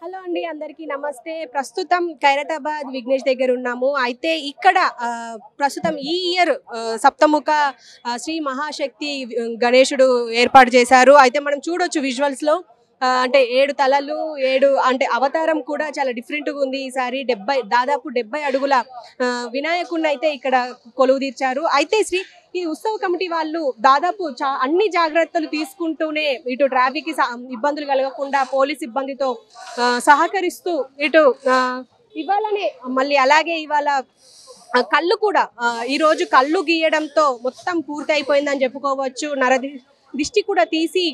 Hello అండి అందరికీ నమస్తే. ప్రస్తుతం ఖైరతాబాద్ విఘ్నేష్ దగ్గర ఉన్నాము. అయితే ఇక్కడ ప్రస్తుతం ఈ ఇయర్ సప్తముఖ శ్రీ మహాశక్తి గణేశుడు ఏర్పాటు చేశారు. అయితే మనం చూడొచ్చు విజువల్స్ లో అంటే 7 తలలు 7 అంటే అవతారం కూడా చాలా డిఫరెంట్ గా ఉంది. ఈసారి దాదాపు 70 అడుగుల వినాయకుడిని అయితే ఇక్కడ కొలువు తీర్చారు. అయితే ఈ ఉత్సవ కమిటీ వాళ్ళు దాదాపు అన్ని జాగ్రత్తలు తీసుకుంటూనే ఇటు ట్రాఫిక్ కి ఇబ్బందులు కలగకుండా పోలీస్ ఇబ్బందితో సహకరిస్తూ ఇటు ఇవాళనే మళ్ళీ అలాగే ఇవాళ కళ్ళు కూడా ఈ రోజు కళ్ళు గీయడంతో మొత్తం పూర్తి అయిపోయిందని చెప్పుకోవచ్చు. దిష్టి కూడా తీసి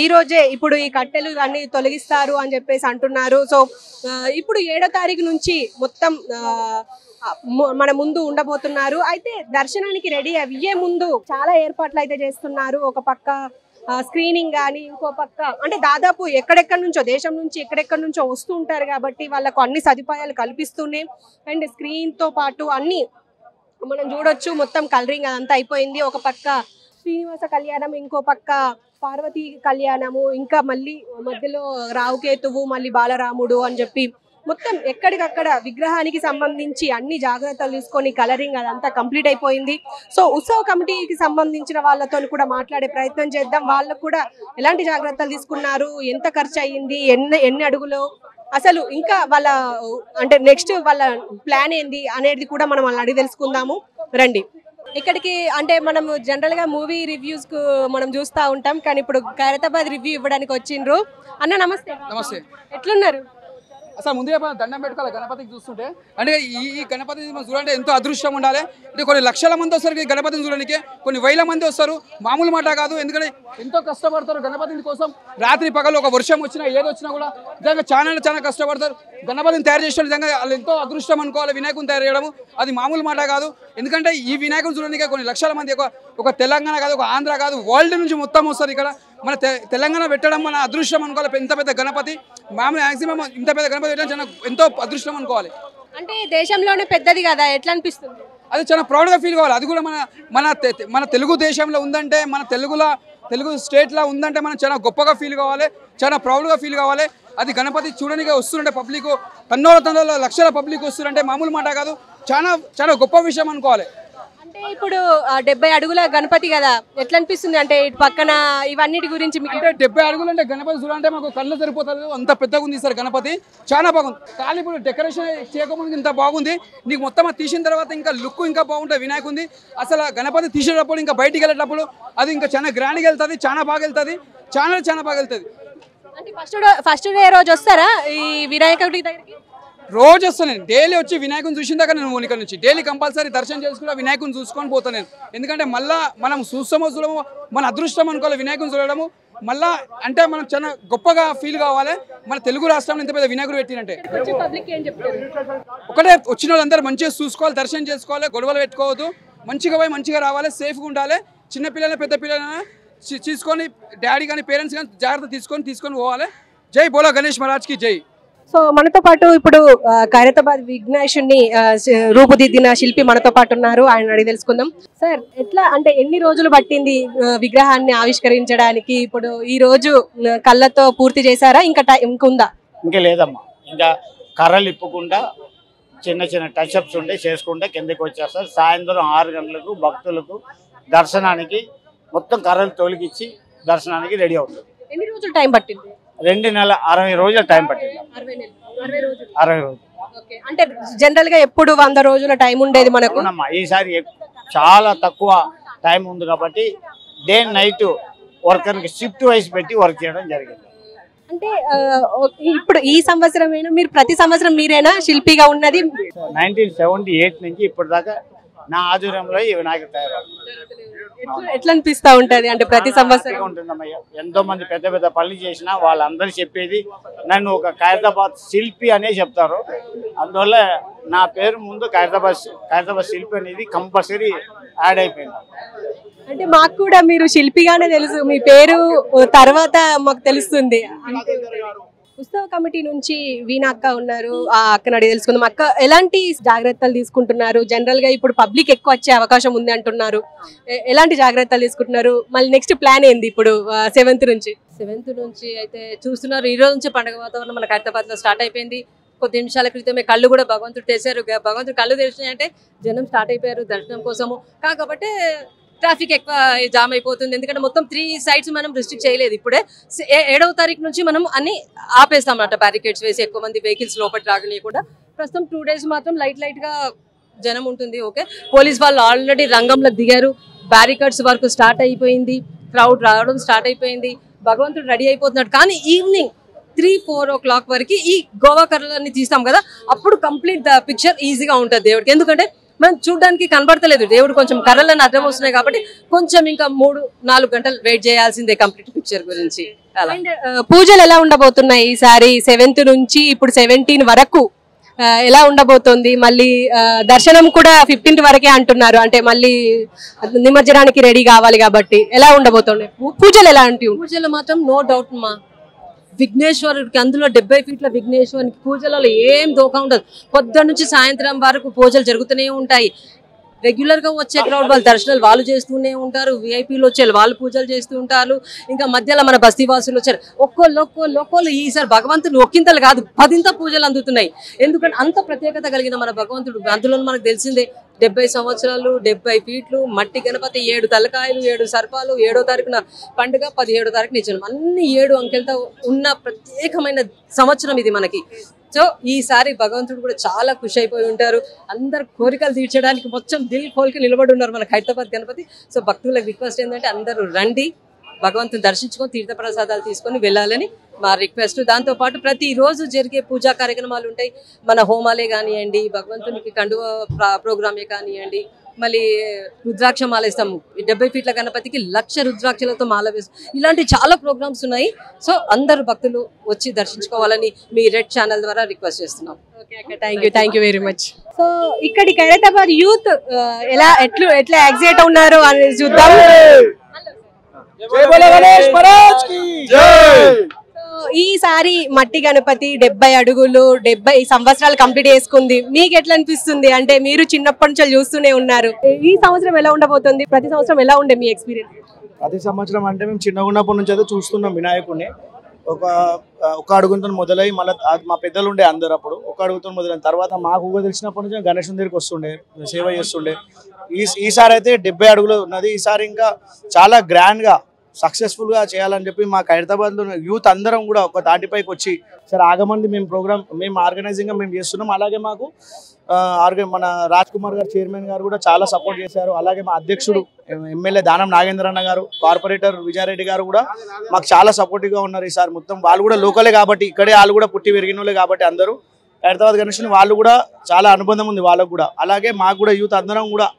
ఈ రోజే ఇప్పుడు ఈ కట్టెలు అన్ని తొలగిస్తారు అని చెప్పేసి అంటున్నారు. సో ఇప్పుడు 7వ తారీఖు నుంచి మొత్తం మన ముందు ఉండబోతున్నారు. అయితే దర్శనానికి రెడీ అయ్యే ముందు చాలా ఏర్పాట్లు అయితే చేస్తున్నారు. ఒక పక్క స్క్రీనింగ్ కానీ ఇంకో పక్క అంటే దాదాపు ఎక్కడెక్కడి నుంచో దేశం నుంచి ఎక్కడెక్కడి నుంచో వస్తూ ఉంటారు కాబట్టి వాళ్ళకు అన్ని సదుపాయాలు కల్పిస్తూనే అండ్ స్క్రీన్ తో పాటు అన్ని మనం చూడొచ్చు. మొత్తం కలరింగ్ అదంతా అయిపోయింది. ఒక పక్క శ్రీనివాస కళ్యాణం, ఇంకో పక్క పార్వతీ కళ్యాణము, ఇంకా మళ్ళీ మధ్యలో రావుకేతువు, మళ్ళీ బాలరాముడు అని చెప్పి మొత్తం ఎక్కడికక్కడ విగ్రహానికి సంబంధించి అన్ని జాగ్రత్తలు తీసుకొని కలరింగ్ అదంతా కంప్లీట్ అయిపోయింది. సో ఉత్సవ కమిటీకి సంబంధించిన వాళ్ళతో కూడా మాట్లాడే ప్రయత్నం చేద్దాం. వాళ్ళకు కూడా ఎలాంటి జాగ్రత్తలు తీసుకున్నారు, ఎంత ఖర్చు అయ్యింది, ఎన్ని అడుగులు, అసలు ఇంకా వాళ్ళ అంటే నెక్స్ట్ వాళ్ళ ప్లాన్ ఏంది అనేది కూడా మనం వాళ్ళని అడిగి తెలుసుకుందాము. రండి. ఇక్కడికి అంటే మనం జనరల్ గా మూవీ రివ్యూస్ కు మనం చూస్తూ ఉంటాం, కానీ ఇప్పుడు ఖైరతాబాద్ రివ్యూ ఇవ్వడానికి వచ్చిండ్రు. అన్న నమస్తే. నమస్తే. ఎట్లున్నారు? అసలు ముందే దండం పెట్టుకోవాలి గణపతికి చూస్తుంటే. అంటే ఈ గణపతి మనం చూడాలంటే ఎంతో అదృష్టం ఉండాలి. అంటే కొన్ని లక్షల మంది వస్తారు గణపతిని చూడడానికి, కొన్ని వేల మంది వస్తారు. మామూలు మాట కాదు. ఎందుకంటే ఎంతో కష్టపడతారు గణపతి కోసం. రాత్రి పగలు ఒక వర్షం వచ్చినా ఏదొచ్చినా కూడా నిజంగా చాలా కష్టపడతారు. గణపతిని తయారు చేసిన నిజంగా వాళ్ళు ఎంతో అదృష్టం అనుకోవాలి. వినాయకుని తయారు చేయడము అది మామూలు మాట కాదు. ఎందుకంటే ఈ వినాయకుని చూడడానికి కొన్ని లక్షల మంది ఒక తెలంగాణ కాదు, ఒక ఆంధ్ర కాదు, వరల్డ్ నుంచి మొత్తం వస్తారు ఇక్కడ. మన తెలంగాణ పెట్టడం మన అదృష్టం అనుకోవాలి. ఇంత పెద్ద గణపతి మామూలు మ్యాక్సిమం ఇంత పెద్ద గణపతి పెట్టడం ఎంతో అదృష్టం అనుకోవాలి. అంటే దేశంలోనే పెద్దది కదా, ఎట్లా అనిపిస్తుంది? అది చాలా ప్రౌడ్గా ఫీల్ కావాలి. అది కూడా మన తెలుగు దేశంలో ఉందంటే, మన తెలుగు స్టేట్లో ఉందంటే మనం చాలా గొప్పగా ఫీల్ కావాలి, చాలా ప్రౌడ్గా ఫీల్ కావాలి. అది గణపతి చూడడానికి వస్తుంటే పబ్లిక్ తన్నోల లక్షల పబ్లిక్ వస్తుంటే మామూలు మాట కాదు. చాలా గొప్ప విషయం అనుకోవాలి. అంటే ఇప్పుడు 70 అడుగుల గణపతి కదా, ఎట్లా అనిపిస్తుంది? అంటే ఇటు పక్కన ఇవన్నిటి గురించి మీకు అంటే 70 అడుగులు అంటే గణపతి చూడాలంటే మాకు కళ్ళు సరిపోతుంది. అంత పెద్దగా ఉంది సార్ గణపతి, చాలా బాగుంది. కానీ ఇప్పుడు డెకరేషన్ చేయకముందు ఇంత బాగుంది. నీకు మొత్తం తీసిన తర్వాత ఇంకా లుక్ ఇంకా బాగుంటుంది వినాయకుంది. అసలు గణపతి తీసేటప్పుడు ఇంకా బయటికి వెళ్ళేటప్పుడు అది ఇంకా చాలా గ్రాండ్గా వెళ్తుంది, చాలా బాగా వెళ్తుంది, చాలా బాగా వెళ్తుంది. అంటే ఫస్ట్ డే రోజు వస్తారా ఈ వినాయకుడి దగ్గరికి? రోజు వస్తాను నేను, డైలీ వచ్చి వినాయకుని చూసిన దాకా నేను ఇక్కడ నుంచి డైలీ కంపల్సరీ దర్శనం చేసుకుని వినాయకుని చూసుకొని పోతాను నేను. ఎందుకంటే మళ్ళీ మనం చూడము మన అదృష్టం అనుకోవాలి వినాయకుని చూడడము. మళ్ళా అంటే మనం చాలా గొప్పగా ఫీల్ కావాలి. మన తెలుగు రాష్ట్రంలో ఇంత పెద్ద వినాయకుడు పెట్టినంటే ఒకటే వచ్చిన వాళ్ళందరూ మంచిగా చూసుకోవాలి, దర్శనం చేసుకోవాలి, గొడవలు పెట్టుకోవద్దు, మంచిగా పోయి మంచిగా రావాలి, సేఫ్గా ఉండాలి. చిన్నపిల్లలు పెద్ద పిల్లలను తీసుకొని డాడీ కానీ పేరెంట్స్ కానీ జాగ్రత్త తీసుకొని పోవాలి. జై బోలో గణేష్ మహారాజ్కి జై. సో మనతో పాటు ఇప్పుడు ఖైరతాబాద్ విఘ్నేశుని రూపుదిద్దిన శిల్పి మనతో పాటు ఉన్నారు. ఆయన అడిగి తెలుసుకుందాం. సార్ ఎట్లా అంటే ఎన్ని రోజులు పట్టింది విగ్రహాన్ని ఆవిష్కరించడానికి? ఇప్పుడు ఈ రోజు కళ్ళతో పూర్తి చేశారా, ఇంకుందా? ఇంకా లేదమ్మా, ఇంకా కర్రలు ఇప్పకుండా చిన్న టచ్అప్స్ ఉండే చేసుకుంటే కిందకి వచ్చేస్తారు. సాయంత్రం 6 గంటలకు భక్తులకు దర్శనానికి మొత్తం కర్రలు తొలగించి దర్శనానికి రెడీ అవుతుంది. ఎన్ని రోజులు టైం పట్టింది? 2 నెలల 60 రోజుల టైం పట్టింది. 60 రోజులు. అంటే జనరల్ గా ఎప్పుడు 100 రోజుల టైం ఉండేది మనకు. ఈసారి చాలా తక్కువ టైం ఉంది కాబట్టి డే నైట్ వర్కర్కి షిఫ్ట్ వైజ్ పెట్టి వర్క్ చేయడం జరిగింది. అంటే ఇప్పుడు ఈ సంవత్సరం మీరు ప్రతి సంవత్సరం మీరేనా శిల్పిగా ఉన్నది? 1978 నుంచి ఇప్పటిదాకా నా ఆధ్వర్యంలో ఈ వినాయకుడు తయారు. ఎట్లా అనిపిస్తా ఉంటది అంటే ప్రతి సంవత్సరం? ఉంటుందమ్మయ్య, ఎంతో మంది పెద్ద పనులు చేసినా వాళ్ళందరూ చెప్పేది నన్ను ఒక ఖైరతాబాద్ శిల్పి అనే చెప్తారు. అందువల్ల నా పేరు ముందు ఖైరతాబాద్ శిల్పి అనేది కంపల్సరీ యాడ్ అయిపోయింది. అంటే మాకు కూడా మీరు శిల్పిగానే తెలుసు, మీ పేరు తర్వాత మాకు తెలుస్తుంది. ఉత్సవ కమిటీ నుంచి వీణా అక్క ఉన్నారు, ఆ అక్కని అడిగి తెలుసుకుందాం. అక్క ఎలాంటి జాగ్రత్తలు తీసుకుంటున్నారు? జనరల్ గా ఇప్పుడు పబ్లిక్ ఎక్కువ వచ్చే అవకాశం ఉంది అంటున్నారు, ఎలాంటి జాగ్రత్తలు తీసుకుంటున్నారు? మళ్ళీ నెక్స్ట్ ప్లాన్ ఏంది ఇప్పుడు 7th నుంచి? 7th నుంచి అయితే చూస్తున్నారు. ఈ రోజు నుంచి పండుగ వాతావరణం మన హైదరాబాద్లో స్టార్ట్ అయిపోయింది. కొద్ది నిమిషాల క్రితమే కళ్ళు కూడా భగవంతుడు తెచ్చారు. భగవంతుడు కళ్ళు తెరిచినాయంటే జనం స్టార్ట్ అయిపోయారు దర్శనం కోసము. కాబట్టి ట్రాఫిక్ ఎక్కువ జామ్ అయిపోతుంది. ఎందుకంటే మొత్తం 3 sites మనం రిస్ట్రిక్ట్ చేయలేదు. ఇప్పుడే 7వ తారీఖు నుంచి మనం అన్ని ఆపేస్తాం అన్నమాట, బ్యారికేడ్స్ వేసి ఎక్కువ మంది వెహికల్స్ లోపల రాగనీయకుండా. ప్రస్తుతం 2 days మాత్రం లైట్గా జనం ఉంటుంది. ఓకే, పోలీస్ వాళ్ళు ఆల్రెడీ రంగంలో దిగారు. బ్యారికేడ్స్ వరకు స్టార్ట్ అయిపోయింది, క్రౌడ్ రావడం స్టార్ట్ అయిపోయింది. భగవంతుడు రెడీ అయిపోతున్నాడు. కానీ ఈవినింగ్ 3-4 o'clock వరకు ఈ గోవా కర్రలన్నీ తీస్తాం కదా, అప్పుడు కంప్లీట్ ద పిక్చర్ ఈజీగా ఉంటుంది దేవుడికి. ఎందుకంటే మనం చూడడానికి కనబడతలేదు, దేవుడు కొంచెం కర్రలను అర్థం వస్తున్నాయి కాబట్టి కొంచెం ఇంకా 3-4 గంటలు వెయిట్ చేయాల్సిందే కంప్లీట్ పిక్చర్ గురించి. అలా పూజలు ఎలా ఉండబోతున్నాయి ఈసారి 7th నుంచి ఇప్పుడు 17 వరకు ఎలా ఉండబోతోంది? మళ్ళీ దర్శనం కూడా 15th వరకే అంటున్నారు, అంటే మళ్ళీ నిమజ్జనానికి రెడీ కావాలి కాబట్టి ఎలా ఉండబోతున్నాయి పూజలు? ఎలా అంటే పూజలు మాత్రం నో డౌట్ మా విఘ్నేశ్వరుడికి, అందులో 70 feet విఘ్నేశ్వరునికి పూజలలో ఏం దోకా ఉండదు. పొద్దున్న నుంచి సాయంత్రం వరకు పూజలు జరుగుతూనే ఉంటాయి. రెగ్యులర్గా వచ్చే క్రౌడ్ వాళ్ళ దర్శనాలు వాళ్ళు చేస్తూనే ఉంటారు. విఐపీలు వచ్చే వాళ్ళు పూజలు చేస్తూ ఉంటారు. ఇంకా మధ్యలో మన బస్తీవాసులు వచ్చారు. ఒక్కోళ్ళు ఈసారి భగవంతుడు ఒక్కింతలు కాదు 10 పూజలు అందుతున్నాయి. ఎందుకంటే అంత ప్రత్యేకత కలిగిన మన భగవంతుడు. అందులో మనకు తెలిసిందే 70 సంవత్సరాలు, 70 feet, మట్టి గణపతి, 7 తలకాయలు, 7 సర్పాలు, 7వ తారీఖున పండుగ, 17వ తారీఖు నిజం, అన్ని 7 అంకెలతో ఉన్న ప్రత్యేకమైన సంవత్సరం ఇది మనకి. సో ఈసారి భగవంతుడు కూడా చాలా ఖుషి అయిపోయి ఉంటారు. అందరు కోరికలు తీర్చడానికి మొత్తం దిల్ కోలికి నిలబడి ఉన్నారు మన హైదరాబాద్ గణపతి. సో భక్తులకు రిక్వెస్ట్ ఏంటంటే అందరూ రండి, భగవంతుని దర్శించుకొని తీర్థప్రసాదాలు తీసుకొని వెళ్ళాలని మా రిక్వెస్ట్. దాంతోపాటు ప్రతిరోజు జరిగే పూజా కార్యక్రమాలు ఉంటాయి. మన హోమాలే కానివ్వండి, భగవంతునికి కండువ ప్రోగ్రామే కానివ్వండి, మళ్ళీ రుద్రాక్ష మాల ఇస్తాము. 70 feet గణపతికి 1,00,000 రుద్రాక్షలతో మాల వేస్తాం. ఇలాంటి చాలా ప్రోగ్రామ్స్ ఉన్నాయి. సో అందరు భక్తులు వచ్చి దర్శించుకోవాలని మీ రెడ్ ఛానల్ ద్వారా రిక్వెస్ట్ చేస్తున్నాం. Thank you very much. So ఇక్కడి ఖైరతాబాద్ యూత్ ఎట్లా ఎగ్జైట్ ఉన్నారు అనేది చూద్దాం. ఈసారి మట్టి గణపతి 70 అడుగులు 70 సంవత్సరాలు కంప్లీట్ చేసుకుంది. మీకు ఎట్లా అనిపిస్తుంది? అంటే మీరు చిన్నప్పటి నుంచి చూస్తూనే ఉన్నారు. ఈ సంవత్సరం ఎలా ఉండబోతుంది? ప్రతి సంవత్సరం ఎలా ఉండే మీ ఎక్స్పీరియన్స్? ప్రతి సంవత్సరం అంటే మేము చిన్నగా ఉన్నప్పటి నుంచి అయితే చూస్తున్నాం వినాయకుడిని. ఒక అడుగుతో మొదలై మళ్ళీ మా పెద్దలు ఉండే అందరు అప్పుడు ఒక అడుగుతో మొదలైన తర్వాత మాకు తెలిసినప్పటి నుంచి గణేశుని దగ్గరికి వస్తుండే, సేవ చేస్తుండే. ఈసారి అయితే 70 అడుగులు ఉన్నది. ఈసారి ఇంకా చాలా గ్రాండ్గా సక్సెస్ఫుల్గా చేయాలని చెప్పి మా హైదరాబాద్లో యూత్ అందరం కూడా ఒక తాటిపైకి వచ్చి సరే ఆగమంది మేము ఆర్గనైజింగ్గా మేము చేస్తున్నాం. అలాగే మాకు మన రాజ్ కుమార్ గారు చైర్మన్ గారు కూడా చాలా సపోర్ట్ చేశారు. అలాగే మా అధ్యక్షుడు ఎమ్మెల్యే దానం నాగేంద్రన్న గారు, కార్పొరేటర్ విజయారెడ్డి గారు కూడా మాకు చాలా సపోర్టివ్గా ఉన్నారు. ఈసారి మొత్తం వాళ్ళు కూడా లోకలే కాబట్టి, ఇక్కడే వాళ్ళు కూడా పుట్టి పెరిగిన కాబట్టి అందరూ హైదరాబాద్ గణేశుని వాళ్ళు కూడా చాలా అనుబంధం ఉంది వాళ్ళకు కూడా. అలాగే మాకు కూడా యూత్ అందరం కూడా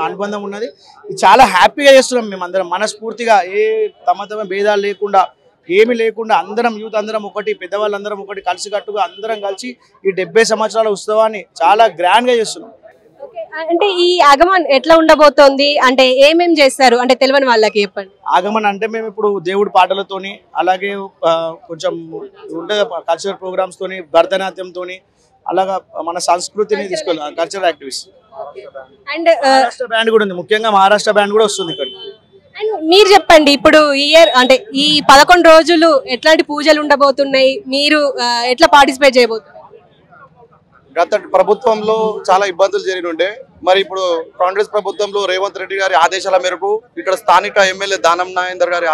అనుబంధం ఉన్నది. చాలా హ్యాపీగా చేస్తున్నాం మేము అందరం మనస్ఫూర్తిగా, ఏ తమ భేదాలు లేకుండా, ఏమి లేకుండా అందరం యూత్ అందరం ఒకటి, పెద్దవాళ్ళందరం ఒకటి కలిసికట్టుగా అందరం కలిసి ఈ 70 సంవత్సరాల ఉత్సవాన్ని చాలా గ్రాండ్గా చేస్తున్నాం. అంటే ఈ ఆగమన్ ఎట్లా ఉండబోతోంది? అంటే ఏమేం చేస్తారు అంటే తెలియని వాళ్ళకి చెప్పండి. ఆగమన్ అంటే మేము ఇప్పుడు దేవుడి పాటలతోని, అలాగే కొంచెం ఉండే కల్చరల్ ప్రోగ్రామ్స్ తోని, భరతనాట్యంతోని, అలాగా మన సంస్కృతిని తీసుకెళ్ళాం. Cultural activities and Maharashtra band కూడా ఉంది, ముఖ్యంగా మహారాష్ట్ర బ్యాండ్ కూడా వస్తుంది ఇక్కడ. అండ్ మీరు చెప్పండి, ఇప్పుడు ఇయర్ అంటే ఈ 11 రోజులు ఎట్లాంటి పూజలు ఉండబోతున్నాయి? మీరు ఎట్లా పార్టిసిపేట్ చేయబోతున్నారు? గత ప్రభుత్వంలో చాలా ఇబ్బందులు జరిగినుండే, మరి ఇప్పుడు కాంగ్రెస్ ప్రభుత్వంలో రేవంత్ రెడ్డి గారి ఆదేశాల మేరకు, ఇక్కడ స్థానిక ఎమ్మెల్యే దానం నాగేందర్ గారి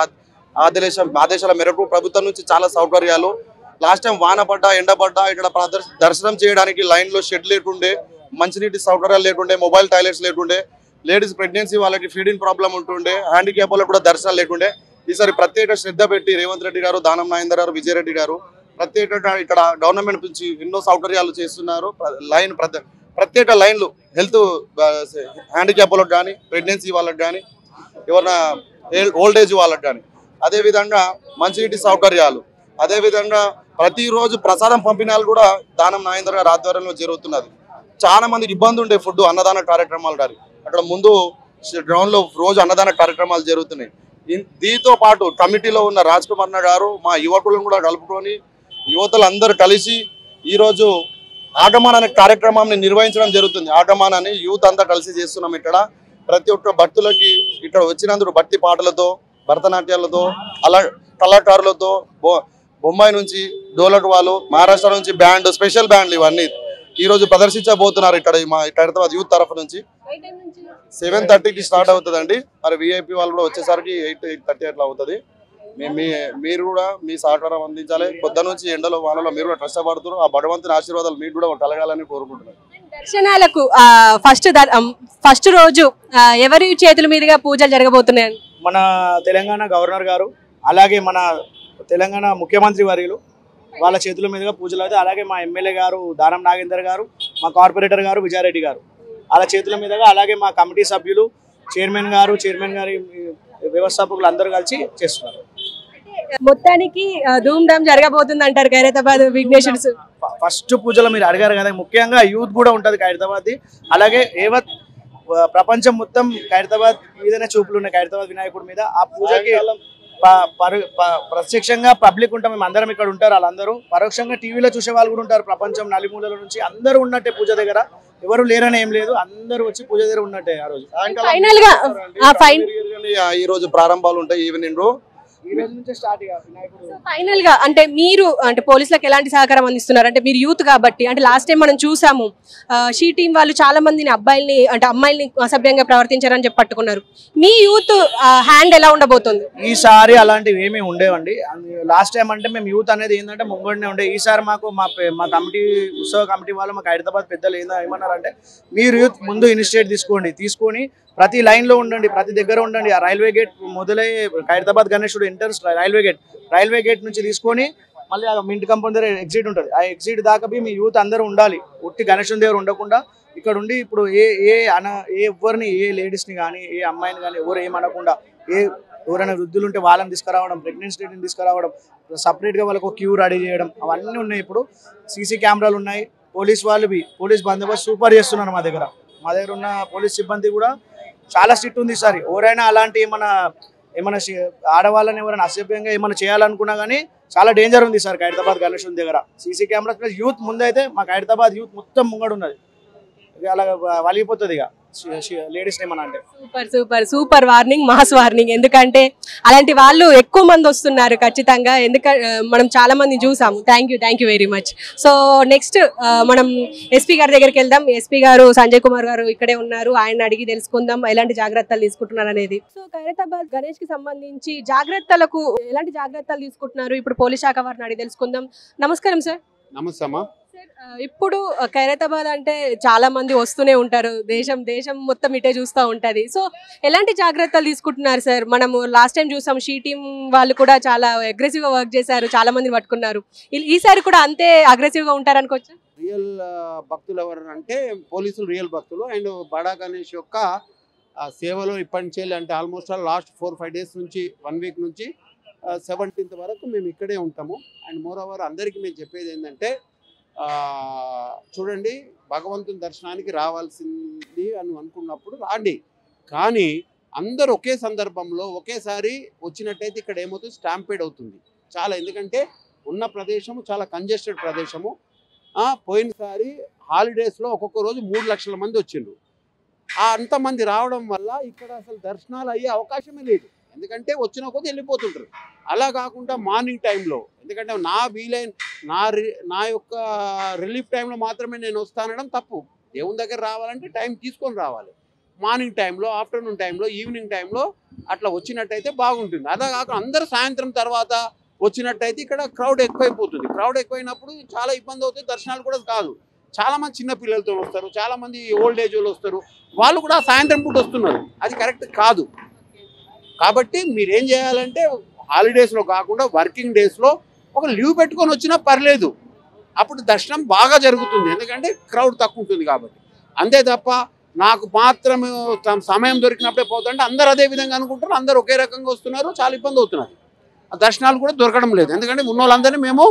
ఆదేశాల మేరకు ప్రభుత్వం నుంచి చాలా సౌకర్యాలు. లాస్ట్ టైం వాన పడ్డా ఎండ పడ్డా ఇక్కడ దర్శనం చేయడానికి లైన్లో షెడ్ లేకుండే, మంచినీటి సౌకర్యాలు లేకుండే, మొబైల్ టాయిలెట్స్ లేకుండే, లేడీస్ ప్రెగ్నెన్సీ వాళ్ళకి ఫీడింగ్ ప్రాబ్లం ఉంటుండే, హ్యాండిక్యాప్ వాళ్ళకి కూడా దర్శనం లేకుండే. ఈసారి ప్రత్యేక శ్రద్ధ పెట్టి రేవంత్ రెడ్డి గారు, దానం నాగేందర్ గారు, విజయరెడ్డి గారు ప్రత్యేకంగా ఇక్కడ గవర్నమెంట్ నుంచి ఎన్నో సౌకర్యాలు చేస్తున్నారు. ప్రత్యేక లైన్లు హెల్త్ హ్యాండిక్యాప్ వాళ్ళకి కానీ, ప్రెగ్నెన్సీ వాళ్ళకి కానీ, ఎవరైనా ఓల్డ్ ఏజ్ వాళ్ళకి కానీ, అదేవిధంగా మంచినీటి సౌకర్యాలు, అదేవిధంగా ప్రతిరోజు ప్రసాదం పంపిణీలు కూడా దానం నాగేందర్ గారి ఆధ్వర్యంలో జరుగుతున్నది. చాలా మందికి ఇబ్బంది ఉండే ఫుడ్ అన్నదాన కార్యక్రమాలు కానీ అక్కడ ముందు గ్రౌండ్లో రోజు అన్నదాన కార్యక్రమాలు జరుగుతున్నాయి. దీంతో పాటు కమిటీలో ఉన్న రాజ్ కుమార్ గారు మా యువకులను కూడా కలుపుకొని యువతలందరూ కలిసి ఈరోజు ఆగమన్ అనే కార్యక్రమాన్ని నిర్వహించడం జరుగుతుంది. ఆగమనాన్ని యూత్ అంతా కలిసి చేస్తున్నాం. ఇక్కడ ప్రతి ఒక్క భక్తులకి ఇక్కడ వచ్చినందుకు భక్తి పాటలతో, భరతనాట్యాలతో, అలా కళాకారులతో బొంబాయి నుంచి డోలట్ వాళ్ళు, మహారాష్ట్ర నుంచి బ్యాండ్, స్పెషల్ బ్యాండ్లు ఇవన్నీ ఈరోజు ప్రదర్శించబోతున్నారు ఇక్కడ మా హైదరాబాద్ యూత్ తరఫు నుంచి. 7:30కి స్టార్ట్ అవుతుందండి. మరి విఐపి వాళ్ళు కూడా వచ్చేసరికి 8:30 అట్లా అవుతుంది. మీరు కూడా మీ సహకారం అందించాలి. పొద్దు నుంచి ఎండలో వానలో మీరు కూడా కష్టపడుతున్నారు. ఆ భగవంతుని ఆశీర్వాదాలు మీకు కూడా కలగాలని కోరుకుంటున్నారు. దర్శనాలకు ఫస్ట్ రోజు ఎవరి చేతుల మీదుగా పూజలు జరగబోతున్నాయి? మన తెలంగాణ గవర్నర్ గారు, అలాగే మన తెలంగాణ ముఖ్యమంత్రి వర్యులు వాళ్ళ చేతుల మీదుగా పూజలు అవుతాయి. అలాగే మా ఎమ్మెల్యే గారు దానం నాగేందర్ గారు, మా కార్పొరేటర్ గారు విజయారెడ్డి గారు వాళ్ళ చేతుల మీదుగా, అలాగే మా కమిటీ సభ్యులు, చైర్మన్ గారి వ్యవస్థాపకులు అందరూ కలిసి చేస్తున్నారు. మొత్తానికి ధూమ్ ధామ్ జరగబోతుంది అంటారు ఖైరతాబాద్ విఘ్నేశ్వరుడు. ఫస్ట్ పూజలో మీరు అడిగారు కదా, ముఖ్యంగా యూత్ కూడా ఉంటుంది ఖైరతాబాద్. అలాగే ఏవత్ ప్రపంచం మొత్తం ఖైరతాబాద్ మీదనే చూపులు ఉన్నాయి, ఖైరతాబాద్ వినాయకుడి మీద. ఆ పూజకి ప్రత్యక్షంగా పబ్లిక్ ఉంటాం, మేము అందరం ఇక్కడ ఉంటారు. వాళ్ళందరూ పరోక్షంగా టీవీలో చూసే వాళ్ళు కూడా ఉంటారు. ప్రపంచం నలుమూలల నుంచి అందరూ ఉన్నట్టే పూజ దగ్గర, ఎవరు లేరని ఏం లేదు, అందరూ వచ్చి పూజ దగ్గర ఉన్నట్టే. ఆ రోజు ఈ రోజు ప్రారంభాలు ఉంటాయి. ఈవినింగ్ ఫైనల్ గా అంటే మీరు అంటే పోలీసులకు ఎలాంటి సహకారం అందిస్తున్నారు? అంటే మీరు యూత్ కాబట్టి, అంటే లాస్ట్ టైం మనం చూసాము షీ టీం వాళ్ళు చాలా మందిని అమ్మాయిల్ని అసభ్యంగా ప్రవర్తించారని చెప్పి పట్టుకున్నారు. మీ యూత్ హ్యాండ్ ఎలా ఉండబోతుంది? ఈసారి అలాంటివి ఏమీ ఉండేవండి. లాస్ట్ టైం అంటే మేము యూత్ అనేది ఏంటంటే ముంగడినే ఉండే. ఈసారి మాకు మా కమిటీ, ఉత్సవ కమిటీ వాళ్ళు మాకు హైదరాబాద్ పెద్దలు ఏమన్నారంటే, మీరు యూత్ ముందు ఇనిషియేట్ తీసుకొని ప్రతి లైన్ లో ఉండండి, ప్రతి దగ్గర ఉండండి. ఆ రైల్వే గేట్ మొదలయ్యే హైదరాబాద్ గణేశుడు ఎంట్రన్స్ రైల్వే గేట్ నుంచి తీసుకొని మళ్ళీ ఆ మింట్ కంపౌండ్ దగ్గర ఎగ్జిట్ ఉంటుంది. ఆ ఎగ్జిట్ దాకా మీ యూత్ అందరూ ఉండాలి. ఉట్టి గణేశుని దగ్గర ఉండకుండా ఇక్కడ ఉండి ఇప్పుడు ఎవరిని, ఏ లేడీస్ని కానీ, ఏ అమ్మాయిని కానీ ఎవరు ఏమనకుండా, ఎవరైనా వృద్ధులు ఉంటే వాళ్ళని తీసుకురావడం, ప్రెగ్నెన్సీ లేడీని తీసుకురావడం, సపరేట్గా వాళ్ళకు ఒక క్యూ రెడీ చేయడం, అవన్నీ ఉన్నాయి. ఇప్పుడు సీసీ కెమెరాలు ఉన్నాయి. పోలీస్ బందోబస్తు సూపర్ చేస్తున్నారు. మా దగ్గర ఉన్న పోలీస్ సిబ్బంది కూడా చాలా స్ట్రిక్ట్ ఉంది ఈసారి. ఎవరైనా అలాంటి ఏమైనా ఆడవాళ్ళని ఎవరైనా అసభ్యంగా ఏమైనా చేయాలనుకున్నా కానీ చాలా డేంజర్ ఉంది సార్ హైదరాబాద్ గణేశుని దగ్గర. సీసీ కెమెరాస్ ప్లస్ యూత్ ముందైతే మాకు హైదరాబాద్ యూత్ మొత్తం ముంగడు ఉన్నది. అలా వలిగిపోతుంది ఇక లేడీస్ ఏమన్నా అంటే. Super warning, mass warning. ఎందుకంటే అలాంటి వాళ్ళు ఎక్కువ మంది వస్తున్నారు ఖచ్చితంగా. ఎందుకంటే మనం చాలా మంది చూసాము. Thank you very much. So next మనం ఎస్పీ గారి దగ్గరికి వెళ్దాం. ఎస్పీ గారు సంజయ్ కుమార్ గారు ఇక్కడే ఉన్నారు. ఆయన అడిగి తెలుసుకుందాం ఎలాంటి జాగ్రత్తలు తీసుకుంటున్నారు అనేది. సో ఖైరతాబాద్ గణేష్ కి సంబంధించి ఎలాంటి జాగ్రత్తలు తీసుకుంటున్నారు ఇప్పుడు పోలీస్ శాఖ వారిని అడిగి తెలుసుకుందాం. నమస్కారం సార్. నమస్తే అమ్మా. ఇప్పుడు ఖైరతాబాద్ అంటే చాలా మంది వస్తూనే ఉంటారు. దేశం మొత్తం ఇటే చూస్తూ ఉంటది. సో ఎలాంటి జాగ్రత్తలు తీసుకుంటున్నారు సార్? మనము లాస్ట్ టైం చూసాం షీ టీం వాళ్ళు కూడా చాలా అగ్రెసివ్ గా వర్క్ చేశారు, చాలా మందిని పట్టుకున్నారు. ఈసారి కూడా అంతే అగ్రెసివ్ గా ఉంటారు అనుకోవచ్చు. రియల్ భక్తులు ఎవరు అంటే పోలీసులు రియల్ భక్తులు. అండ్ బడా గణేష్ యొక్క సేవలో ఇప్పటి నుంచి అంటే ఆల్మోస్ట్ లాస్ట్ 4-5 డేస్ నుంచి 1 వీక్ నుంచి 17th వరకు మేము ఇక్కడే ఉంటాము. అండ్ మోర్ ఓవర్ అందరికీ మేము చెప్పేది ఏంటంటే, చూడండి, భగవంతుని దర్శనానికి రావాల్సింది అని అనుకున్నప్పుడు రాండి, కానీ అందరూ ఒకే సందర్భంలో ఒకేసారి వచ్చినట్టయితే ఇక్కడ ఏమవుతుంది, స్టాంపేడ్ అవుతుంది చాలా. ఎందుకంటే ఉన్న ప్రదేశము చాలా కంజెస్టెడ్ ప్రదేశము. పోయినసారి హాలిడేస్లో ఒక్కొక్క రోజు 3 లక్షల మంది వచ్చిండ్రు. అంతమంది రావడం వల్ల ఇక్కడ అసలు దర్శనాలు అయ్యే అవకాశమే లేదు. ఎందుకంటే వచ్చిన కొద్ది వెళ్ళిపోతుంటారు. అలా కాకుండా మార్నింగ్ టైంలో, ఎందుకంటే నా యొక్క రిలీఫ్ టైంలో మాత్రమే నేను వస్తానడం తప్పు. దేవుని దగ్గర రావాలంటే టైం తీసుకొని రావాలి. మార్నింగ్ టైంలో, ఆఫ్టర్నూన్ టైంలో, ఈవినింగ్ టైంలో అట్లా వచ్చినట్టయితే బాగుంటుంది. అలా కాకుండా అందరూ సాయంత్రం తర్వాత వచ్చినట్టయితే ఇక్కడ క్రౌడ్ ఎక్కువైపోతుంది. క్రౌడ్ ఎక్కువైనప్పుడు చాలా ఇబ్బంది అవుతుంది. దర్శనాలు కూడా కాదు. చాలామంది చిన్న పిల్లలతో వస్తారు, చాలామంది ఓల్డ్ ఏజ్ వాళ్ళు వస్తారు. వాళ్ళు కూడా సాయంత్రం పూట వస్తున్నారు. అది కరెక్ట్ కాదు. కాబట్టి మీరేం చేయాలంటే హాలిడేస్లో కాకుండా వర్కింగ్ డేస్లో ఒక లీవ్ పెట్టుకొని వచ్చినా పర్లేదు. అప్పుడు దర్శనం బాగా జరుగుతుంది. ఎందుకంటే క్రౌడ్ తక్కువ ఉంటుంది కాబట్టి. అంతే తప్ప నాకు మాత్రం సమయం దొరికినప్పుడే పోతుంటే అందరూ అదే విధంగా అనుకుంటారు. అందరూ ఒకే రకంగా వస్తున్నారు. చాలా ఇబ్బంది అవుతున్నారు. దర్శనాలు కూడా దొరకడం లేదు. ఎందుకంటే ఉన్న వాళ్ళందరినీ మేము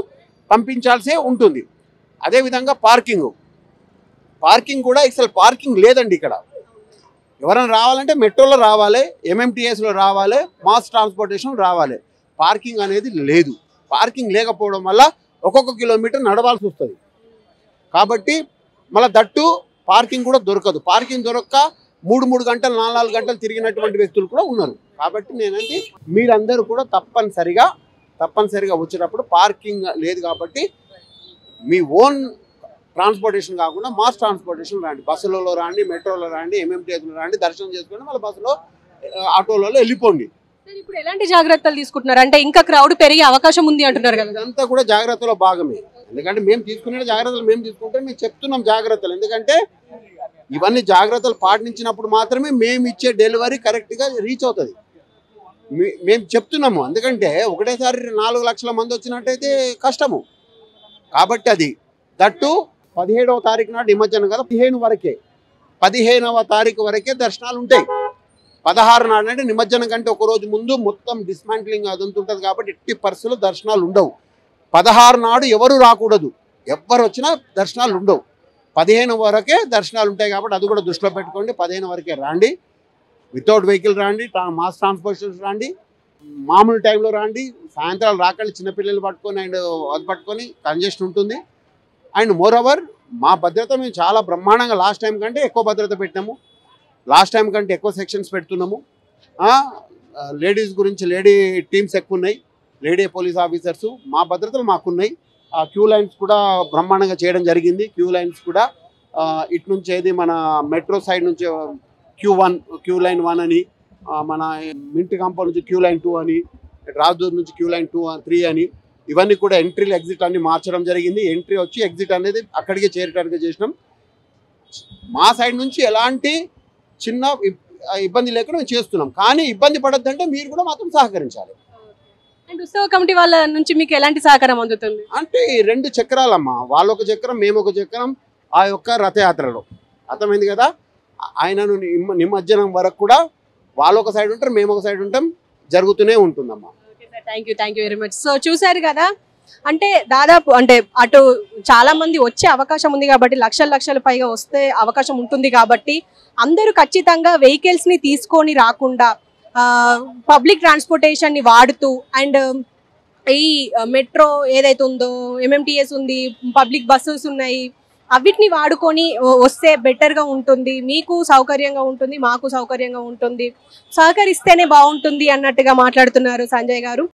పంపించాల్సే ఉంటుంది. అదేవిధంగా పార్కింగ్ కూడా అసలు పార్కింగ్ లేదండి ఇక్కడ. ఎవరైనా రావాలంటే మెట్రోలో రావాలి, ఎంఎంటీఎస్లో రావాలి, మాస్ ట్రాన్స్పోర్టేషన్ రావాలి. పార్కింగ్ అనేది లేదు. పార్కింగ్ లేకపోవడం వల్ల ఒక్కొక్క కిలోమీటర్ నడవాల్సి వస్తుంది. కాబట్టి మళ్ళీ దట్టు పార్కింగ్ కూడా దొరకదు. పార్కింగ్ దొరక్క 3 గంటలు 4 గంటలు తిరిగినటువంటి వ్యక్తులు కూడా ఉన్నారు. కాబట్టి నేనంటే మీరందరూ కూడా తప్పనిసరిగా తప్పనిసరిగా వచ్చేటప్పుడు పార్కింగ్ లేదు కాబట్టి మీ ఓన్ ట్రాన్స్పోర్టేషన్ కాకుండా మాస్ ట్రాన్స్పోర్టేషన్ రాండి, బస్సులలో రాండి, మెట్రోలో రాండి, ఎంఎంటీఎస్లో రాండి, దర్శనం చేసుకొని మళ్ళీ బస్సులో ఆటోలలో వెళ్ళిపోండి. ఇప్పుడు ఎలాంటి జాగ్రత్తలు తీసుకుంటున్నారు? అంటే ఇంకా క్రౌడ్ పెరిగే అవకాశం ఉంది అంటున్నారు కదా. ఇదంతా కూడా జాగ్రత్తలో భాగమే. ఎందుకంటే మేము తీసుకునే జాగ్రత్తలు మేము తీసుకుంటే మేము చెప్తున్నాం జాగ్రత్తలు. ఎందుకంటే ఇవన్నీ జాగ్రత్తలు పాటించినప్పుడు మాత్రమే మేము ఇచ్చే డెలివరీ కరెక్ట్గా రీచ్ అవుతుంది. మేము చెప్తున్నాము. ఎందుకంటే ఒకటేసారి 4 లక్షల మంది వచ్చినట్టయితే కష్టము. కాబట్టి అది దట్టు 17వ తారీఖు నాడు నిమజ్జనం కదా, 15 వరకే, 15వ తారీఖు వరకే దర్శనాలు ఉంటాయి. 16 నాడు అంటే నిమజ్జనం కంటే ఒక రోజు ముందు మొత్తం డిస్మాంట్లింగ్ అదంతా ఉంటుంది కాబట్టి ఎట్టి పరిస్థితుల్లో దర్శనాలు ఉండవు. 16 నాడు ఎవరు రాకూడదు, ఎవ్వరు వచ్చినా దర్శనాలు ఉండవు. 15 వరకే దర్శనాలు ఉంటాయి కాబట్టి అది కూడా దృష్టిలో పెట్టుకోండి. 15 వరకే రాండి, వితౌట్ వెహికల్ రాండి, మాస్ ట్రాన్స్పోర్టేషన్ రాండి, మామూలు టైంలో రాండి, సాయంత్రాలు రాకండి. చిన్నపిల్లలు పట్టుకొని అండ్ అది పట్టుకొని కంజెషన్ ఉంటుంది. అండ్ మోర్ ఓవర్ మా భద్రత మేము చాలా బ్రహ్మాండంగా లాస్ట్ టైం కంటే ఎక్కువ భద్రత పెట్టాము, లాస్ట్ టైం కంటే ఎక్కువ సెక్షన్స్ పెడుతున్నాము. లేడీస్ గురించి లేడీ టీమ్స్ ఎక్కువ ఉన్నాయి, లేడీ పోలీస్ ఆఫీసర్స్, మా భద్రతలు మాకున్నాయి. క్యూ లైన్స్ కూడా బ్రహ్మాండంగా చేయడం జరిగింది. క్యూ లైన్స్ కూడా ఇటు నుంచి ఏది మన మెట్రో సైడ్ నుంచి క్యూ లైన్ 1 అని, మన మింట్ కాంపౌండ్ నుంచి క్యూ లైన్ 2 అని, రాజదూర్ నుంచి క్యూ లైన్ 2, 3 అని, ఇవన్నీ కూడా ఎంట్రీలు ఎగ్జిట్ అన్ని మార్చడం జరిగింది. ఎంట్రీ వచ్చి ఎగ్జిట్ అనేది అక్కడికే చేరేటట్టుగా చేసినాం. మా సైడ్ నుంచి ఎలాంటి చిన్న ఇబ్బంది లేకుండా మేము చేస్తున్నాం. కానీ ఇబ్బంది పడద్దంటే మీరు కూడా మాత్రం సహకరించాలి. అండ్ ఉత్సవ కమిటీ వాళ్ళ నుంచి మీకు ఎలాంటి సహకారం అందుతుంది? అంటే 2 చక్రాలమ్మా, వాళ్ళొక చక్రం మేము ఒక చక్రం ఆ యొక్క రథయాత్రలో, అర్థమైంది కదా. ఆయనను నిమజ్జనం వరకు కూడా వాళ్ళు ఒక సైడ్ ఉంటారు, మేము ఒక సైడ్ ఉంటాం, జరుగుతూనే ఉంటుందమ్మా. Thank you very much. So చూసారు కదా, అంటే దాదాపు అంటే అటు చాలా మంది వచ్చే అవకాశం ఉంది కాబట్టి లక్షల పైగా వస్తే అవకాశం ఉంటుంది కాబట్టి అందరూ ఖచ్చితంగా వెహికల్స్ ని తీసుకొని రాకుండా పబ్లిక్ ట్రాన్స్పోర్టేషన్ ని వాడుతూ అండ్ ఈ మెట్రో ఏదైతే ఉందో, ఎంఎంటీఎస్ ఉంది, పబ్లిక్ బస్సెస్ ఉన్నాయి, అవిటిని వాడుకొని వస్తే బెటర్గా ఉంటుంది. మీకు సౌకర్యంగా ఉంటుంది, మాకు సౌకర్యంగా ఉంటుంది, సహకరిస్తేనే బాగుంటుంది అన్నట్టుగా మాట్లాడుతున్నారు సంజయ్ గారు.